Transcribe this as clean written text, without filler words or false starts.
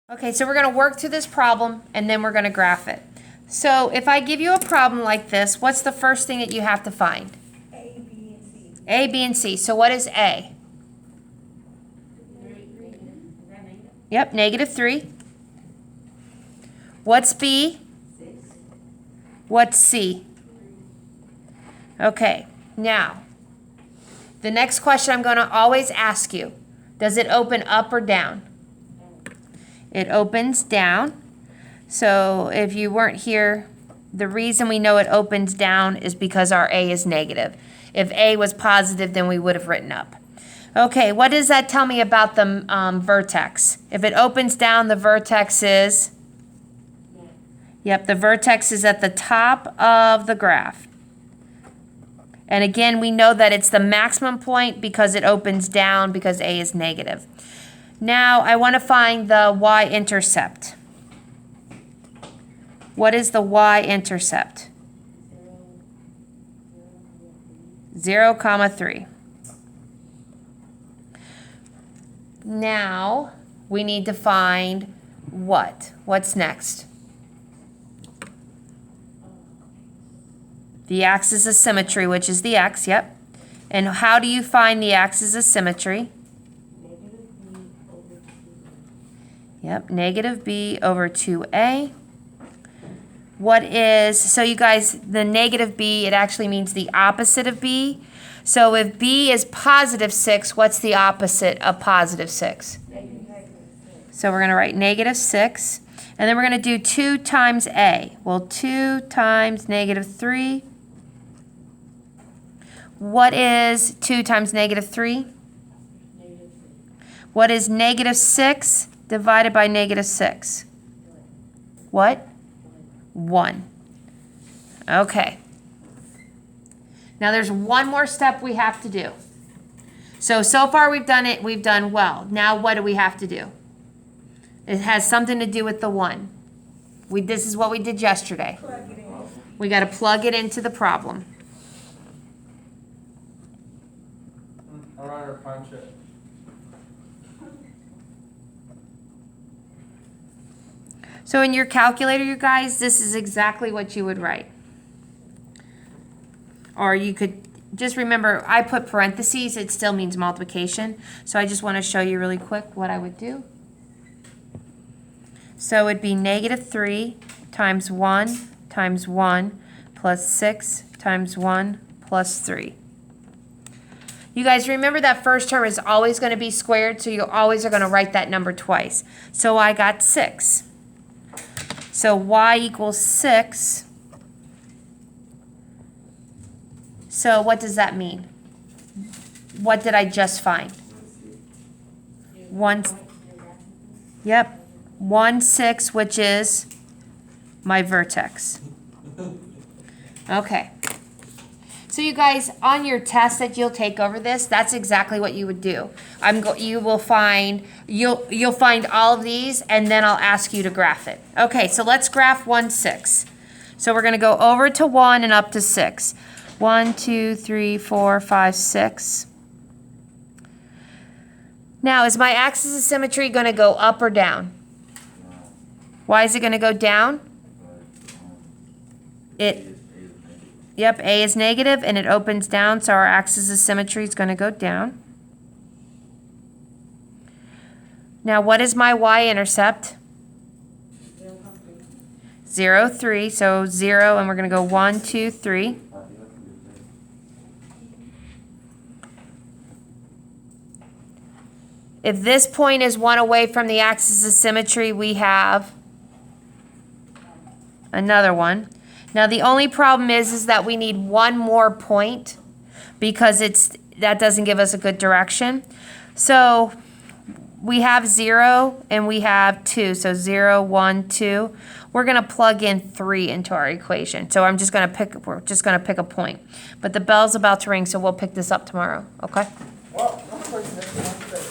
Okay, so we're going to work through this problem and then we're going to graph it. So if I give you a problem like this, what's the first thing that you have to find? A, B, and C. A, B, and C. So what is A? Yep, -3. What's B? 6. What's C? Okay, now, the next question I'm going to always ask you, does it open up or down? It opens down. So if you weren't here, the reason we know it opens down is because our A is negative. If A was positive, then we would have written up. Okay, what does that tell me about the vertex? If it opens down, the vertex is? Yep, the vertex is at the top of the graph. And again, we know that it's the maximum point because it opens down because A is negative. Now, I want to find the y-intercept. What is the y-intercept? 0, 3. Now, we need to find what? What's next? The axis of symmetry, which is the x, yep. And how do you find the axis of symmetry? Yep, -b over 2a. What is, so you guys, the -b, it actually means the opposite of b. So if b is +6, what's the opposite of +6? So we're going to write -6. And then we're going to do 2 times a. Well, 2 times -3. What is 2 times -3? What is -6 divided by -6? What? 1. Okay. Now there's one more step we have to do. So far we've done it, we've done well. Now what do we have to do? It has something to do with the 1. This is what we did yesterday. We got to plug it into the problem. All right, or punch it. So in your calculator, you guys, this is exactly what you would write. Or you could just remember, I put parentheses, it still means multiplication. So I just want to show you really quick what I would do. So it'd be -3 times 1 times 1 plus 6 times 1 plus 3. You guys remember that first term is always going to be squared, so you always are going to write that number twice. So I got 6. So y equals 6. So what does that mean? What did I just find? 1, yep, 1, 6, which is my vertex. Okay. So you guys, on your test that you'll take over this, that's exactly what you would do. You'll find all of these, and then I'll ask you to graph it. Okay, so let's graph 1, 6. So we're going to go over to 1 and up to 6. 1, 2, 3, 4, 5, 6. Now, is my axis of symmetry going to go up or down? Why is it going to go down? Yep, A is negative and it opens down, so our axis of symmetry is going to go down. Now, what is my y-intercept? 0, 3, so 0, and we're going to go 1, 2, 3. If this point is 1 away from the axis of symmetry, we have another one. Now the only problem is that we need one more point because that doesn't give us a good direction. So we have 0 and we have 2. So 0, 1, 2. We're going to plug in 3 into our equation. So we're just going to pick a point. But the bell's about to ring, so we'll pick this up tomorrow. Okay?